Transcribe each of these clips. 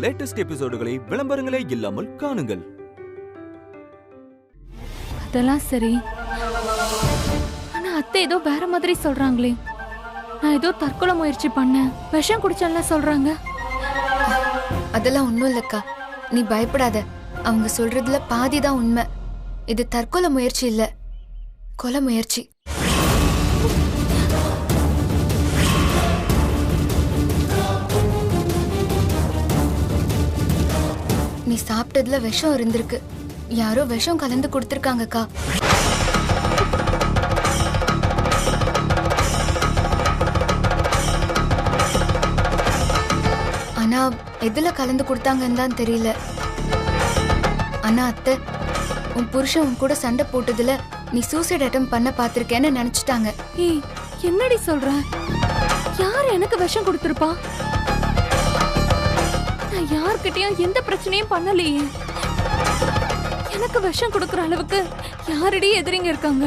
Latest எபிசோடுகளை விளம்பரங்களே இல்லாமல் காணுங்கள். அதெல்லாம் சரி, ஆனா அத்தை ஏதோ வேற மாதிரி சொல்றாங்களே. நான் ஏதோ தற்கொலை முயற்சி பண்ணேன், விஷம் குடிச்சேன்ல சொல்றாங்க. அதெல்லாம் ஒண்ணும் இல்லக்கா, நீ பயப்படாத. அவங்க சொல்றதுல பாதிதான் உண்மை. இது தற்கொலை முயற்சி இல்ல, கொலை முயற்சி. நீ சாப்பிட்டதுல விஷம் இருந்திருக்கு. யாரோ விஷம் கலந்து கொடுத்திருக்காங்கக்கா. ஆனா எதுல கலந்து கொடுத்தாங்கன்னு தான் தெரியல. ஆனா அத்தை, உன் புருஷன் உன் கூட சண்டை போட்டதுல நீ சூசைட் அட்டெம்ப்ட் பண்ண பாத்திருக்கேன்னு நினைச்சிட்டாங்க. ஏய், என்னடி சொல்ற? யார் எனக்கு விஷம் கொடுத்திருப்பா? நான் யார்கிட்டயும் எந்த பிரச்சனையும் பண்ணலையே. எனக்கு விஷம் கொடுக்கற அளவுக்கு யாரடி எதிரிங்க இருக்காங்க?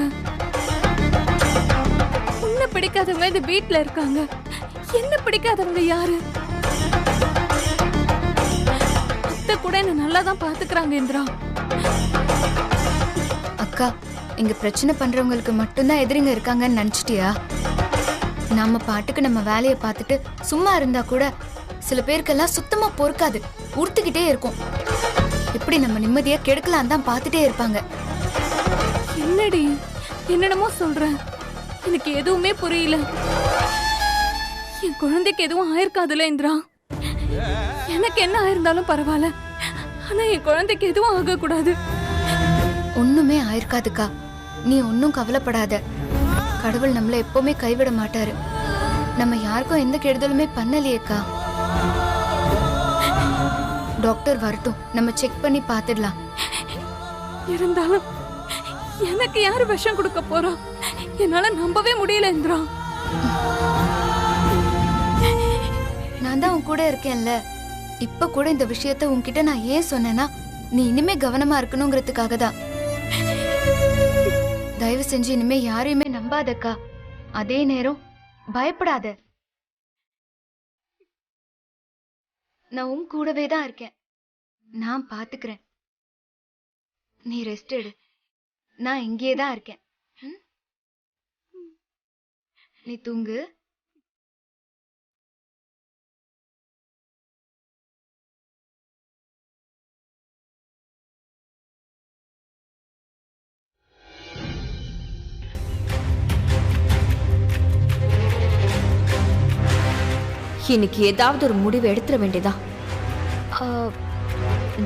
உன்னை பிடிக்காதவங்க இந்த வீட்டுல இருக்காங்க. என்ன பிடிக்காதவங்க யாரு? அத்தை கூட என்ன நல்லா தான் பாத்துக்கிறாங்க இந்திரா. அக்கா, இங்க பிரச்சனை பண்றவங்களுக்கு மட்டும்தான் எதிரிங்க இருக்காங்கன்னு நினைச்சிட்டியா? நம்ம பாட்டுக்கு நம்ம வேலையை பார்த்துட்டு சும்மா இருந்தா கூட சில பேருக்கெல்லாம் சுத்தமா பொறுக்காது, உறுத்துக்கிட்டே இருக்கும். எப்படி நம்ம நிம்மதியா கெடுக்கலாம் தான் பார்த்துட்டே இருப்பாங்க. என்னடி என்னென்னமோ சொல்ற, எனக்கு எதுவுமே புரியல. என் குழந்தைக்கு எதுவும் ஆயிருக்காதுல இந்திரா. எனக்கு என்ன ஆயிருந்தாலும் பரவாயில்ல, ஆனா என் குழந்தைக்கு எதுவும் ஆக கூடாது. ஒண்ணுமே ஆயிருக்காதுக்கா, நீ ஒன்னும் கவலைப்படாத. கடவுள் நம்மள எப்பவுமே கைவிட மாட்டாரு. நம்ம யாருக்கும் எந்த கெடுதலுமே பண்ணலையேக்கா. டாக்டர் வரட்டும், நம்ம செக் பண்ணி பாத்துடலாம். இருந்தாலும் எனக்கு யாரு விஷம் கொடுக்க போறா? என்னால நம்பவே முடியல இந்திரா. நான் தான் உன் கூட இருக்கேன்ல. இப்ப கூட இந்த விஷயத்த உன்கிட்ட நான் ஏன் சொன்னேன்னா, நீ இனிமே கவனமா இருக்கணுங்கிறதுக்காக தான். தயவு செஞ்சு இனிமே யாரையுமே நம்பாதக்கா. அதே நேரம் பயப்படாத. நான் உன் கூடவே தான் இருக்கேன். நான் பாத்துக்கிறேன். நீ ரெஸ்ட் எடு. நான் இங்கேயே தான் இருக்கேன். நீ தூங்கு. இன்னைக்கு ஏதாவது ஒரு முடிவு எடுத்துட வேண்டியதா?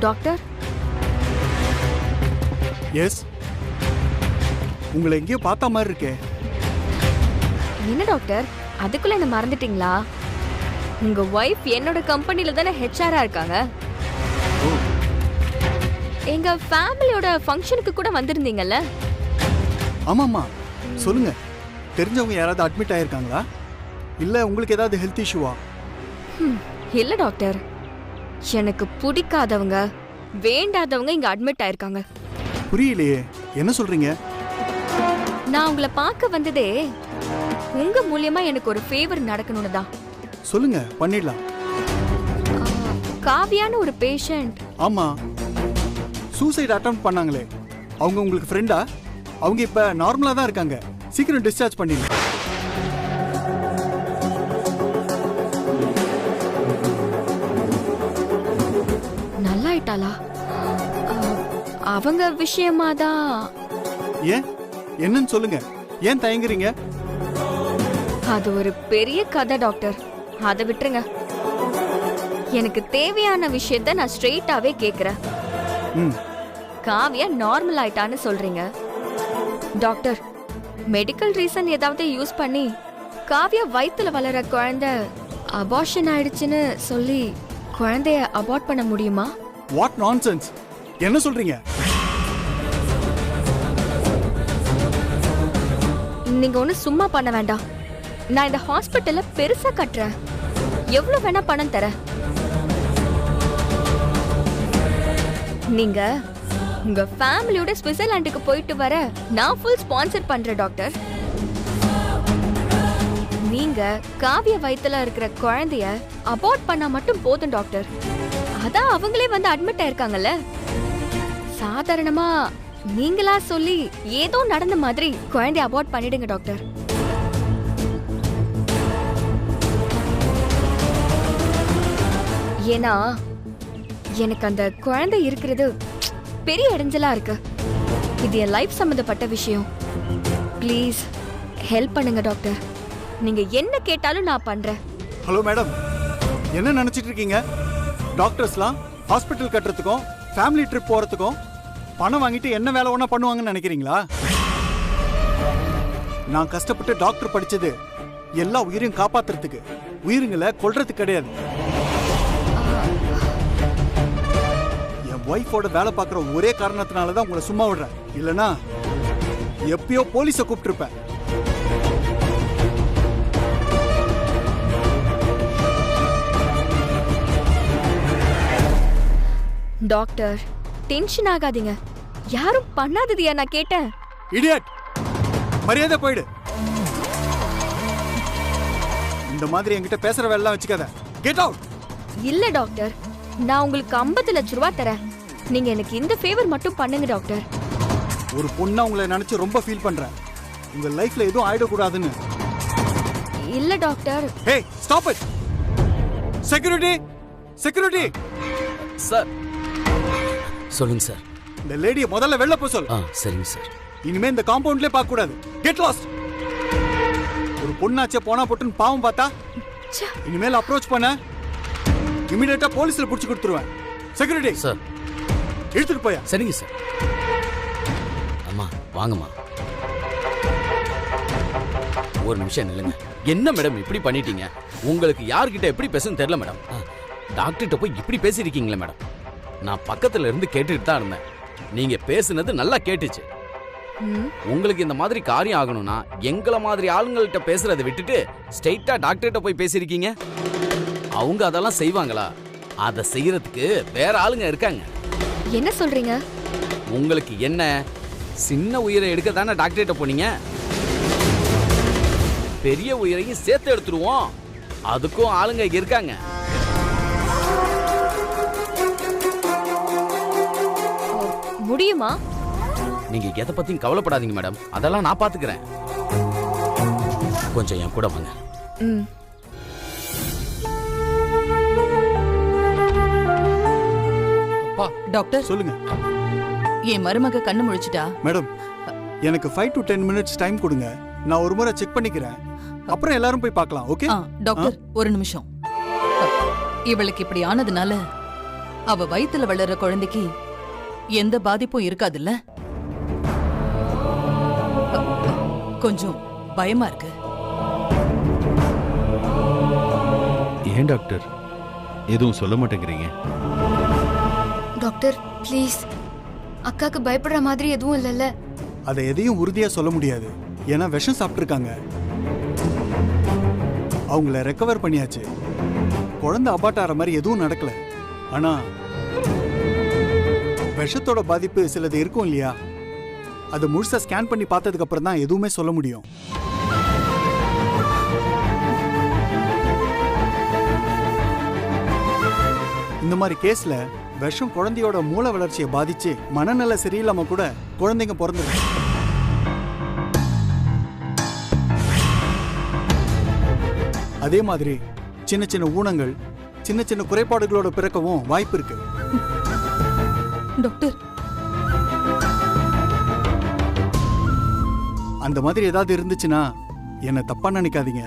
டாக்டர். எஸ், உங்களை எங்கேயோ பார்த்த மாதிரி இருக்கே. என்ன டாக்டர், அதுக்குள்ள என்ன மறந்துட்டீங்களா? உங்க ஒய்ஃப் என்னோட கம்பெனில தானே ஹெச்ஆரா இருக்காங்க. எங்க ஃபேமிலியோட ஃபங்க்ஷனுக்கு கூட வந்திருந்தீங்கல்ல? ஆமாம்மா, சொல்லுங்க. தெரிஞ்சவங்க யாராவது அட்மிட் ஆயிருக்காங்களா? இல்ல உங்களுக்கு ஏதாவது ஹெல்த் இஷ்யூவா? இல்ல டாக்டர், எனக்கு பிடிக்காதவங்க, வேண்டாதவங்க இங்க அட்மிட் ஆயிருக்காங்க. புரியலையே, என்ன சொல்றீங்க? நான் உங்களை பார்க்க வந்ததே உங்க மூலியமா எனக்கு ஒரு ஃபேவர் நடக்கணும்னு தான். சொல்லுங்க, பண்ணிடலாம். காவியான்னு ஒரு பேஷண்ட். ஆமா, சூசைட் அட்டெம்ப்ட் பண்ணாங்களே, அவங்க உங்களுக்கு ஃப்ரெண்டா? அவங்க இப்ப நார்மலா தான் இருக்காங்க. சீக்கிரம் டிஸ்சார்ஜ் பண்ணிடுங்க. நல்லா ஆயிட்டாளா? அவங்க விஷயமா தான். ஏன், என்னன்னு சொல்லுங்க. ஏன் தயங்குறீங்க? அது ஒரு பெரிய கதை டாக்டர், அதை விட்டுருங்க. எனக்கு தேவையான விஷயத்த நான் ஸ்ட்ரெயிட்டாவே கேக்குறேன். காவியா நார்மல் ஆயிட்டான்னு சொல்றீங்க டாக்டர். மெடிக்கல் ரீசன் ஏதாவது யூஸ் பண்ணி காவியா வயித்துல வளர குழந்தை அபார்ஷன் ஆயிடுச்சுன்னு சொல்லி குழந்தைய அபார்ட் பண்ண முடியுமா? வாட் நான்சென்ஸ், என்ன சொல்றீங்க? நீங்க ஒண்ணு சும்மா பண்ண வேண்டாம். நான் இந்த ஹாஸ்பிட்டல்ல பெருசா கட்டுறேன். எவ்வளவு வேணா பணம் தரேன். நீங்க உங்க ஃபேமிலியோட ஸ்விட்சர்லாந்துக்கு போயிட்டு வர நான் ஃபுல் ஸ்பான்சர் பண்றேன் டாக்டர். நீங்க காவிய வயித்துல இருக்கிற குழந்தைய அபார்ட் பண்ணா மட்டும் போதும் டாக்டர். அதான் அவங்களே வந்து அட்மிட் ஆயிருக்காங்கல்ல. சாதாரணமா நீங்களா சொல்லி ஏதோ நடந்த மாதிரி குழந்தைய அபார்ட் பண்ணிடுங்க டாக்டர். ஏன்னா எனக்கு அந்த குழந்தை இருக்கிறது பெரிய இடைஞ்சலா இருக்கு. இது என் லைஃப் சம்பந்தப்பட்ட விஷயம். ப்ளீஸ் ஹெல்ப் பண்ணுங்க டாக்டர். நீங்க என்ன கேட்டாலும் நான் பண்றேன். ஹலோ மேடம், என்ன நினைச்சிட்டு இருக்கீங்க? டாக்டர்ஸ்லாம் ஹாஸ்பிட்டல் கட்டுறதுக்கும் ஃபேமிலி ட்ரிப் போறதுக்கும் பணம் வாங்கிட்டு என்ன வேலை ஒன்றா பண்ணுவாங்கன்னு நினைக்கிறீங்களா? நான் கஷ்டப்பட்டு டாக்டர் படிச்சது எல்லா உயிரையும் காப்பாத்துறதுக்கு, உயிருங்களை கொல்றதுக்கு கிடையாது. என் ஒய்ஃபோட வேலை பார்க்குற ஒரே காரணத்தினால தான் உங்களை சும்மா விடுறேன். இல்லைனா எப்பயோ போலீஸை கூப்பிட்டுருப்பேன். டாக்டர் டென்ஷன் ஆகாதீங்க. யாரும் பண்ணாததையா நான் கேட்டேன். இடியட், மரியாதை போயிடு. இந்த மாதிரி என்கிட்ட பேசுற வேலை வச்சுக்காத. Get out. இல்ல டாக்டர், நான் உங்களுக்கு 50 லட்சம் ரூபாய் தரேன். நீங்க எனக்கு இந்த ஃபேவர் மட்டும் பண்ணுங்க டாக்டர். ஒரு பொண்ணா உங்களை நினைச்சு ரொம்ப ஃபீல் பண்றேன். உங்க லைஃப்ல எதுவும் ஆயிடக்கூடாதுன்னு. இல்ல doctor. Hey, stop it. Security, security. Sir சொல்லுங்க சார். இந்த லேடியை முதல்ல வெளில போ சொல். சரிங்க சார். இனிமே இந்த காம்பவுண்ட்லயே பார்க்க கூடாது. Get lost. ஒரு பொண்ணாச்சே போனா போட்டுன்னு பாவம் பார்த்தா இனிமேல் அப்ரோச் பண்ண இமிடியேட்டா போலீஸ்ல புடிச்சு கொடுத்துருவேன். செக்யூரிட்டி சார் எடுத்துட்டு போயா. சரிங்க சார். அம்மா வாங்கம்மா. ஒரு நிமிஷம் நில்லுங்க. என்ன மேடம் இப்படி பண்ணிட்டீங்க? உங்களுக்கு யார்கிட்ட எப்படி பேசணும்னு தெரியல மேடம். டாக்டர்கிட்ட போய் இப்படி பேசியிருக்கீங்களே மேடம். நான் பக்கத்துல இருந்து கேட்டுட்டு தான் இருந்தேன். நீங்க பேசுனது நல்லா கேட்டுச்சு. உங்களுக்கு இந்த மாதிரி காரியம் ஆகணும்னா எங்களை மாதிரி ஆளுங்கள்ட்ட பேசுறதை விட்டுட்டு ஸ்ட்ரெயிட்டா டாக்டர்கிட்ட போய் பேசியிருக்கீங்க. அவங்க அதெல்லாம் செய்வாங்களா? அதை செய்யறதுக்கு வேற ஆளுங்க இருக்காங்க. என்ன சொல்றீங்க? உங்களுக்கு என்ன, சின்ன உயிரை எடுக்க தானே டாக்டர்கிட்ட போனீங்க? பெரிய உயிரையும் சேர்த்து எடுத்துருவோம். அதுக்கும் ஆளுங்க இருக்காங்க. முடியுமா? நீங்க எதை பத்தியும் கவலைப்படாதீங்க மேடம். அதெல்லாம் நான் பாத்துக்கிறேன். கொஞ்சம் என் கூட வாங்க. டாக்டர் சொல்லுங்க. என் மருமக கண்ணு முழிச்சிட்டா. மேடம், எனக்கு 5 to 10 minutes டைம் கொடுங்க. நான் ஒரு முறை செக் பண்ணிக்கிறேன். அப்புறம் எல்லாரும் போய் பார்க்கலாம். ஓகே டாக்டர் ஒரு நிமிஷம். இவளுக்கு இப்படி ஆனதுனால அவ வயித்துல வளர்ற குழந்தைக்கு எந்த பாதிப்பும் இருக்காதுல்ல? கொஞ்சம் பயமா இருக்கு. ஏன் டாக்டர் எதுவும் சொல்ல மாட்டேங்கிறீங்க? டாக்டர் ப்ளீஸ், அக்காக்கு பயப்படுற மாதிரி எதுவும் இல்லைல்ல? அதை எதையும் உறுதியா சொல்ல முடியாது. ஏன்னா விஷம் சாப்பிட்டுருக்காங்க. அவங்கள ரெக்கவர் பண்ணியாச்சு. குழந்தை அபார்ட் ஆகிற மாதிரி எதுவும் நடக்கல. ஆனா விஷத்தோட பாதிப்பு சிலது இருக்கும் இல்லையா? அது முழுசா ஸ்கேன் பண்ணி பார்த்ததுக்கு அப்புறம் தான் எதுவுமே சொல்ல முடியும். இந்த மாதிரி கேஸ்ல விஷம் குழந்தையோட மூளை வளர்ச்சியை பாதிச்சு மனநல சரியில்லாம கூட குழந்தைங்க பிறந்துருக்கு. அதே மாதிரி சின்ன சின்ன ஊனங்கள், சின்ன சின்ன குறைபாடுகளோட பிறக்கவும் வாய்ப்பு இருக்கு. டாக்டர் அந்த மாதிரி ஏதாவது இருந்துச்சுன்னா என்ன தப்பா நினைக்காதீங்க.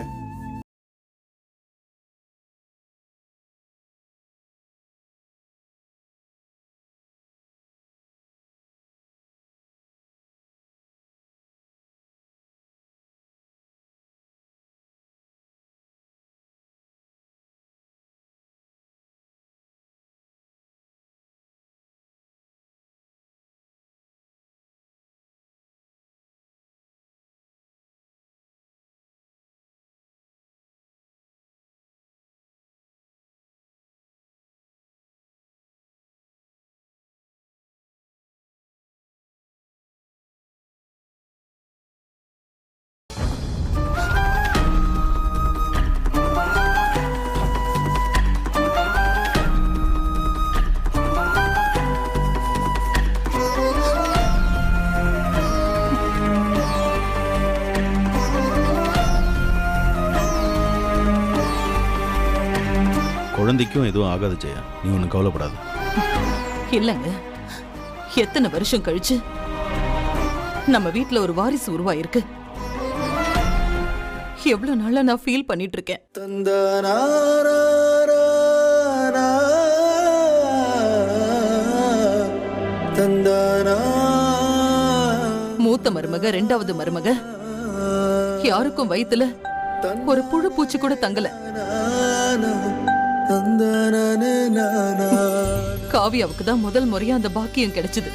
வரைக்கும் எதுவும் ஆகாது ஜெயா, நீ ஒன்றும் கவலைப்படாத. இல்லங்க, எத்தனை வருஷம் கழிச்சு நம்ம வீட்ல ஒரு வாரிசு உருவாயிருக்கு. எவ்வளவு நாளா நான் ஃபீல் பண்ணிட்டு இருக்கேன். மூத்த மருமக, ரெண்டாவது மருமக, யாருக்கும் வயித்துல ஒரு புழு பூச்சி கூட தங்கல. காவியாவுக்கு தான் முதல் முறையா அந்த பாக்கியம் கிடைச்சது.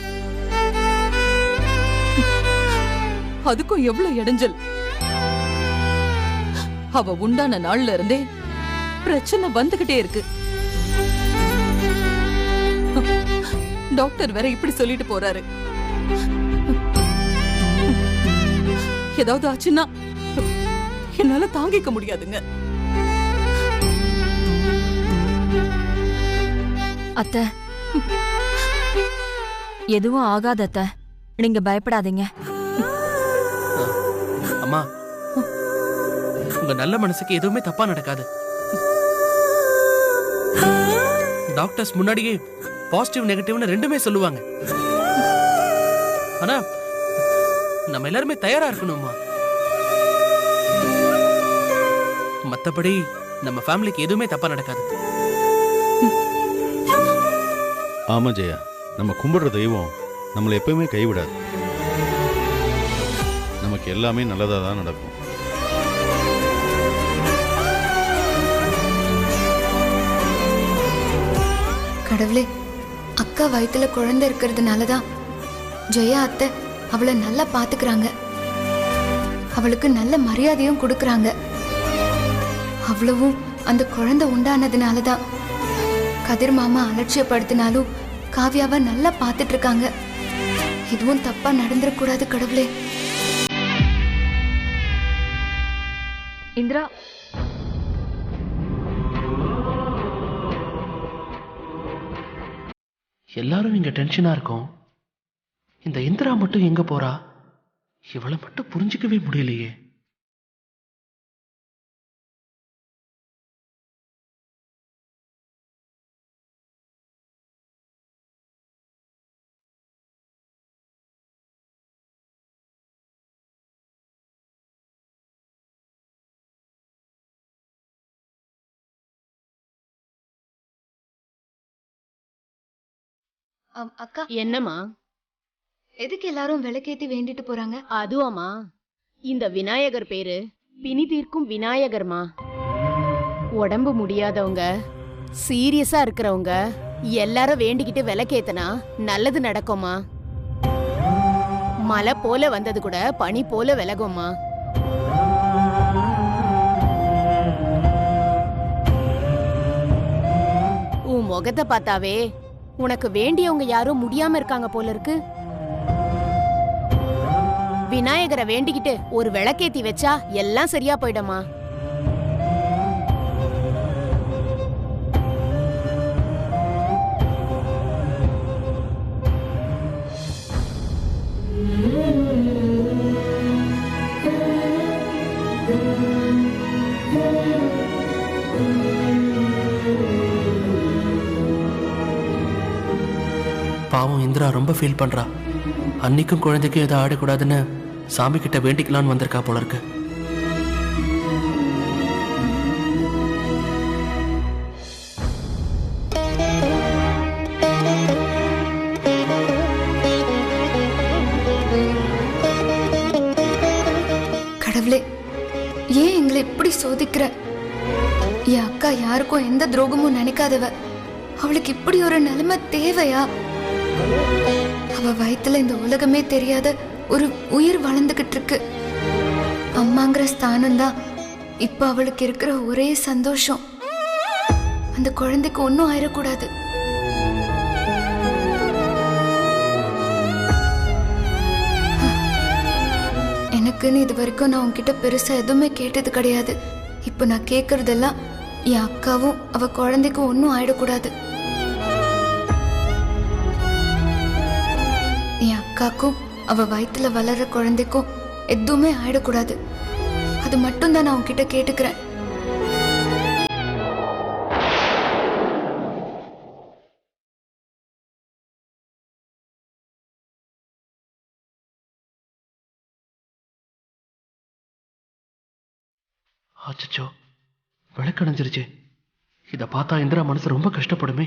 அதுக்கும் எவ்வளவு இடைஞ்சல். அவ உண்டான நாள்ல இருந்தே பிரச்சனை வந்துகிட்டே இருக்கு. டாக்டர் வேற இப்படி சொல்லிட்டு போறாரு. ஏதாவது ஆச்சுன்னா என்னால தாங்கிக்க முடியாதுங்க. அத்தை, எதுவும் ஆகாத அத்தை, நீங்க பயப்படாதீங்க. அம்மா, உங்க நல்ல மனசுக்கு எதுவுமே தப்பா நடக்காது. டாக்டர்ஸ் முன்னாடியே பாசிட்டிவ் நெகட்டிவ்னு ரெண்டுமே சொல்லுவாங்க. ஆனா நம்ம எல்லாருமே தயாரா இருக்கணும்மா. மத்தபடி நம்ம ஃபேமிலிக்கு எதுவுமே தப்பா நடக்காது. ஆமா ஜெயா, நம்ம கும்பிடுற தெய்வம் நம்மளை எப்பவுமே கைவிடாது. நமக்கு எல்லாமே நல்லதா தான் நடக்கும். கடவுளே, அக்கா வயித்துல குழந்தை இருக்கிறதுனாலதான் ஜெயா அத்தை அவளை நல்லா பாத்துக்கிறாங்க. அவளுக்கு நல்ல மரியாதையும் கொடுக்கறாங்க. அவ்வளவும் அந்த குழந்தை உண்டானதுனாலதான் கதிர் மாமா அலட்சியப்படுத்தினாலும் காவியாவை நல்லா பாத்துட்டு இருக்காங்க. இதுவும் தப்பா நடந்துடக்கூடாது கடவுளே. இந்திரா, எல்லாரும் இங்க டென்ஷனா இருக்கோம். இந்த இந்திரா மட்டும் எங்க போறா? இவளை மட்டும் புரிஞ்சுக்கவே முடியலையே. அக்கா, என்னம்மா? எதுக்கு எல்லாரும் விளக்கேத்தி வேண்டிட்டு போறாங்க? அதுவாமா, இந்த விநாயகர் பேரு பிணி தீர்க்கும் விநாயகர்மா. உடம்பு முடியாதவங்க, சீரியஸா இருக்கிறவங்க எல்லாரும் வேண்டிக்கிட்டு விளக்கேத்தனா நல்லது நடக்குமா. மழை போல வந்தது கூட பனி போல விலகும்மா. உன் முகத்தை பார்த்தாவே உனக்கு வேண்டியவங்க யாரும் முடியாம இருக்காங்க போல இருக்கு. விநாயகரை வேண்டிக்கிட்டு ஒரு விளக்கேத்தி வச்சா எல்லாம் சரியா போயிடுமா. பாவம் இந்திரா ரொம்ப ஃபீல் பண்றா. அன்னைக்கும் குழந்தைக்கும் எதை ஆடக்கூடாதுன்னு சாமி கிட்ட வேண்டிக்கலான்னு வந்திருக்கா போல இருக்கு. கடவுளே, ஏன் எங்களை இப்படி சோதிக்கிற? என் அக்கா யாருக்கும் எந்த துரோகமும் நினைக்காதவ. அவளுக்கு இப்படி ஒரு நிலைமை தேவையா? அவ வயித்துல இந்த உலகமே தெரியாத ஒரு உயிர் வளர்ந்துகிட்டு இருக்கு. அம்மாங்கிற ஸ்தானம் தான் இப்ப அவளுக்கு இருக்கிற ஒரே சந்தோஷம். அந்த குழந்தைக்கு ஒன்னும் ஆயிடக்கூடாது. எனக்குன்னு இது வரைக்கும் நான் உன்கிட்ட பெருசா எதுவுமே கேட்டது கிடையாது. இப்ப நான் கேக்குறதெல்லாம் என் அக்காவும் அவ குழந்தைக்கும் ஒன்னும் ஆயிடக்கூடாது. என் அக்காக்கும் அவ வயித்துல வளர்ற குழந்தைக்கும் எதுவுமே ஆயிடக்கூடாது. அது மட்டும் தான் நான் உன்கிட்ட கேட்டுக்கிறேன். அச்சச்சோ, விளக்கடைஞ்சிருச்சே. இதை பார்த்தா இந்திரா மனசு ரொம்ப கஷ்டப்படுமே.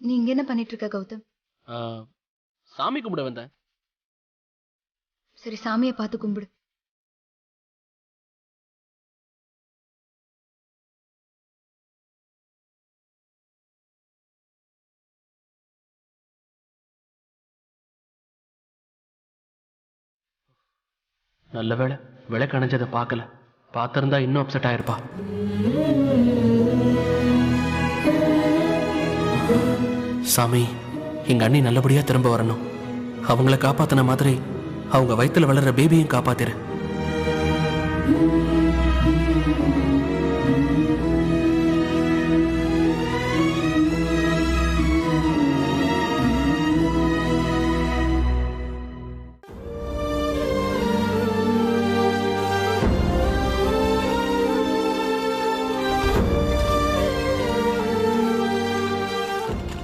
நீங்க என்ன பண்ணிட்டு இருக்க கௌதம்? சாமி கும்பிட வந்தேன். சரி, சாமியை பார்த்து கும்பிடு. நல்ல வேளை விளக்கு அணைஞ்சதை பார்க்கல. பார்த்திருந்தா இன்னும் அப்செட் ஆயிருப்பா. சாமி, எங்க அண்ணி நல்லபடியா திரும்ப வரணும். அவங்கள காப்பாத்தின மாதிரி அவங்க வயித்துல வளர்ற பேபியும் காப்பாத்திரு.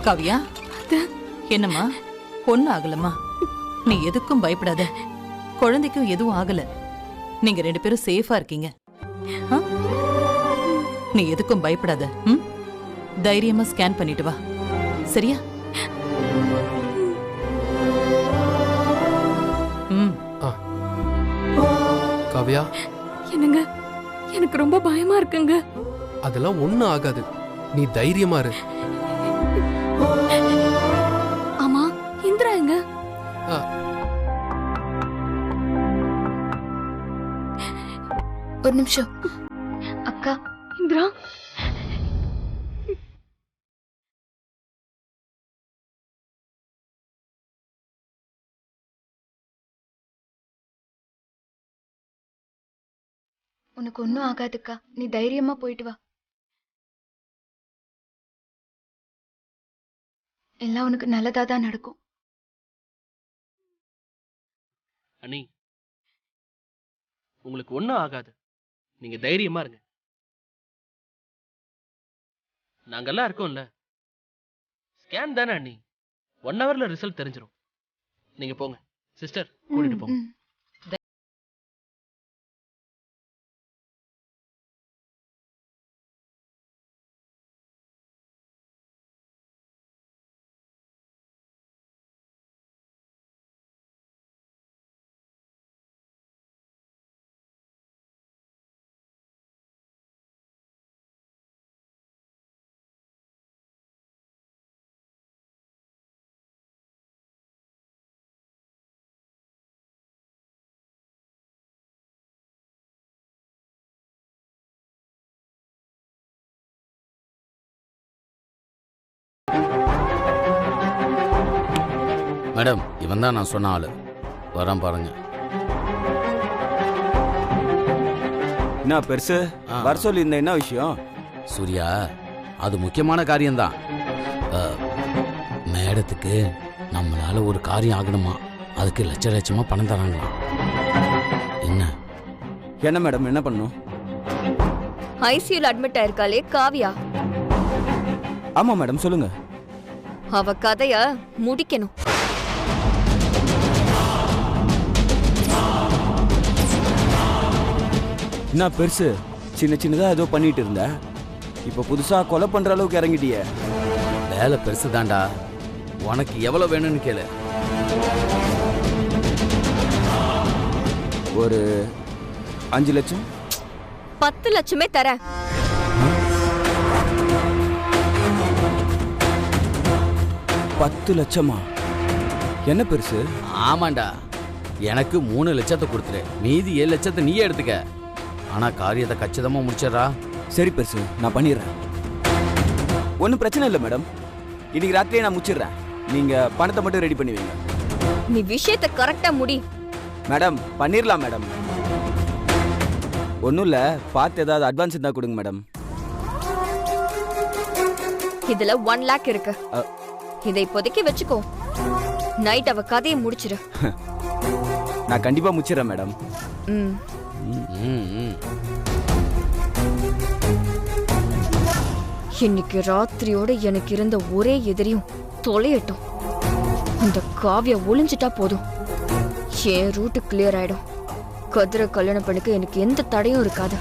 காவியா, என்னம்மா? ஒன்னும் ஆகலம்மா. நீ எதுக்கும் பயப்படாத. குழந்தைக்கும் எதுவும் ஆகல. நீங்க 2 பேரும் சேஃபா இருக்கீங்க. நீ எதுக்கும் பயப்படாத. தைரியமா ஸ்கேன் பண்ணிட்டு வா, சரியா? காவியா, என்னங்க, எனக்கு ரொம்ப பயமா இருக்குங்க. அதெல்லாம் ஒண்ணும் ஆகாது. நீ தைரியமா இரு. ஆமா, இந்திரா எங்க? ஒரு நிமிஷம். அக்கா, இந்திரா, உனக்கு ஒன்னும் ஆகாதுக்கா. நீ தைரியமா போயிட்டு வா. எல்லாம் உனக்கு நல்லதா தான் நடக்கும். அண்ணி, உங்களுக்கு ஒன்றும் ஆகாது. நீங்க தைரியமா இருங்க. நாங்கெல்லாம் இருக்கோம்ல. ஸ்கேன் தானே அண்ணி, 1 ஹவர்ல ரிசல்ட் தெரிஞ்சிடும். நீங்க போங்க சிஸ்டர், கூட்டிட்டு போங்க. மேடம், இவன் தான் நான் சொன்ன ஆளு. வரான் பாருங்க. என்ன பெருசு வர சொல்லி இந்த என்ன விஷயம்? சூர்யா, அது முக்கியமான காரியம்தான். மேடத்துக்கு நம்மளால ஒரு காரியம் ஆகணுமா, அதுக்கு லட்சமா பணம் தராங்களாம். என்ன மேடம், என்ன பண்ணும்? ஐசியூல அட்மிட் ஆயிருக்காளே காவியா. ஆமா மேடம், சொல்லுங்க. அவ கதைய முடிக்கணும். என்ன பெருசு, சின்னதா ஏதோ பண்ணிட்டு இருந்த, இப்ப புதுசா கொலை பண்ற அளவுக்கு இறங்கிட்டிய. வேலை பெருசு தாண்டா. உனக்கு எவ்வளவு வேணும்னு கேளு. ஒரு 5 லட்சம். 10 லட்சமே தரேன். பத்து லட்சமா? என்ன பெருசு? ஆமாண்டா, எனக்கு 3 லட்சத்தை கொடுத்துரு, மீதி 7 லட்சத்தை நீயே எடுத்துக்க. ஆனா காரியத்தை கச்சிதமா முடிச்சிடறா. சரி பெருசு, நான் பண்ணிடுறேன். ஒன்றும் பிரச்சனை இல்லை மேடம், இன்னைக்கு ராத்திரியே நான் முடிச்சிடுறேன். நீங்க பணத்தை மட்டும் ரெடி பண்ணி வைங்க. நீ விஷயத்தை கரெக்டா முடி. மேடம் பண்ணிடலாம் மேடம். ஒன்றும் இல்லை, பார்த்து ஏதாவது அட்வான்ஸ் இருந்தா கொடுங்க மேடம். இதுல 1 லேக் இருக்கு. இதை இப்போதைக்கு வச்சுக்கோ. நைட் அவ கதையை முடிச்சிரு. நான் கண்டிப்பா முச்சிடுறேன் மேடம். ம் இன்னைக்கு ராத்திரியோட எனக்கு இருந்த ஒரே எதிரியும் தொலையட்டும். அந்த காவியா ஒளிஞ்சிட்டா போதும், என் ரூட்டு கிளியர் ஆயிடும். கதிரை கல்யாணம் பண்ணிக்க எனக்கு எந்த தடையும் இருக்காது.